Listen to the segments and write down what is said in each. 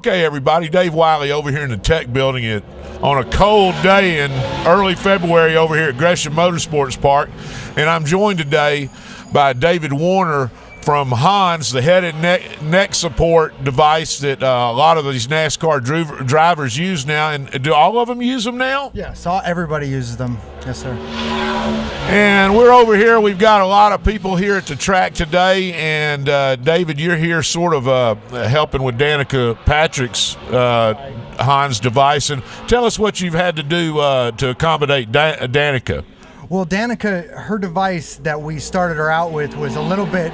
Okay, everybody, Dave Wiley over here in the tech building on a cold day in early February over here at Gresham Motorsports Park, and I'm joined today by David Warner from HANS, the head and neck support device that a lot of these NASCAR drivers use now. And do all of them use them now? Yes, everybody uses them. Yes, sir. And we're over here. We've got a lot of people here at the track today. And David, you're here sort of helping with Danica Patrick's HANS device. And tell us what you've had to do to accommodate Danica. Well, Danica, her device that we started her out with was a little bit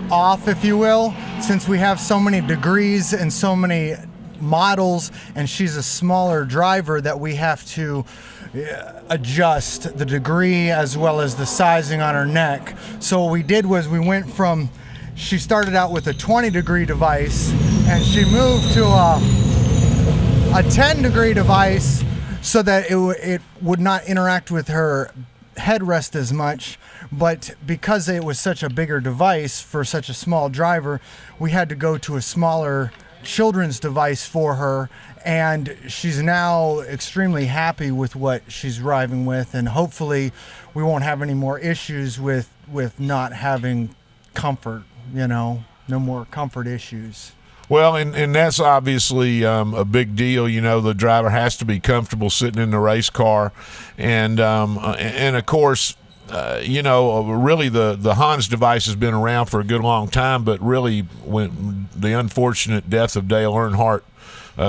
off, if you will, since we have so many degrees and so many models, and she's a smaller driver, that we have to adjust the degree as well as the sizing on her neck. So what we did was she started out with a 20-degree device, and she moved to a 10-degree device so that it would not interact with her headrest as much. But because it was such a bigger device for such a small driver, we had to go to a smaller children's device for her, and she's now extremely happy with what she's driving with, and hopefully we won't have any more issues with not having comfort, no more comfort issues. Well, and that's obviously a big deal. The driver has to be comfortable sitting in the race car, and of course, really the HANS device has been around for a good long time, but really when the unfortunate death of Dale Earnhardt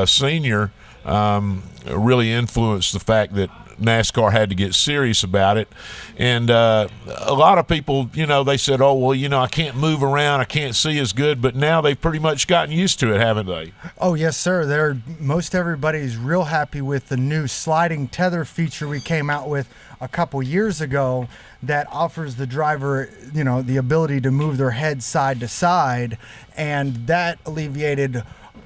Sr. Really influenced the fact that NASCAR had to get serious about it. And a lot of people, they said, oh, well, I can't move around, I can't see as good, but now they've pretty much gotten used to it, haven't they? Oh, yes, sir. Most everybody's real happy with the new sliding tether feature we came out with a couple years ago that offers the driver, the ability to move their head side to side, and that alleviated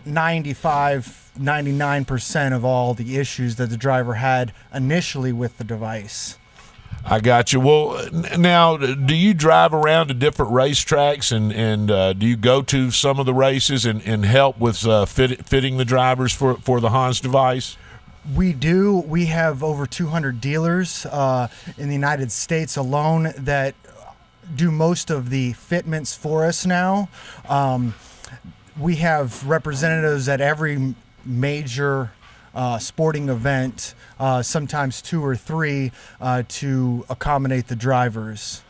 99% of all the issues that the driver had initially with the device. I got you. Well, now, do you drive around to different racetracks and do you go to some of the races and help with fitting the drivers for the HANS device? We do. We have over 200 dealers in the United States alone that do most of the fitments for us now. We have representatives at every major sporting event, sometimes 2 or 3, to accommodate the drivers.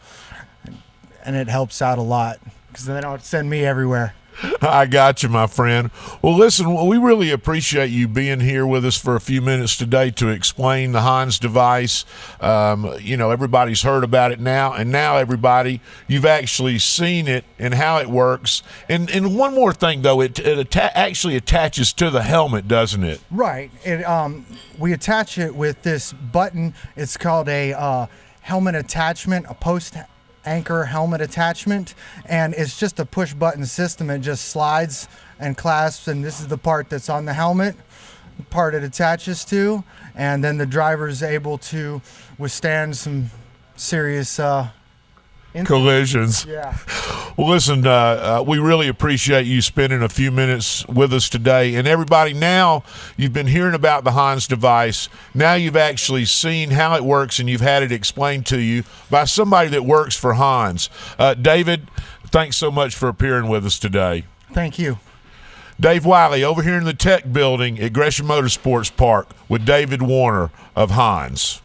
And it helps out a lot because they don't send me everywhere. I got you, my friend. Well, listen, we really appreciate you being here with us for a few minutes today to explain the HANS device. Everybody's heard about it now, and now everybody, you've actually seen it and how it works. And one more thing, though, it actually attaches to the helmet, doesn't it? Right. We attach it with this button. It's called a helmet attachment, a post anchor helmet attachment, and it's just a push button system. It just slides and clasps, and this is the part that's on the helmet, the part it attaches to, and then the driver is able to withstand some serious collisions. Yeah. Well, listen, we really appreciate you spending a few minutes with us today. And everybody, now you've been hearing about the HANS device. Now you've actually seen how it works, and you've had it explained to you by somebody that works for HANS. David, thanks so much for appearing with us today. Thank you. Dave Wiley over here in the tech building at Gresham Motorsports Park with David Warner of HANS.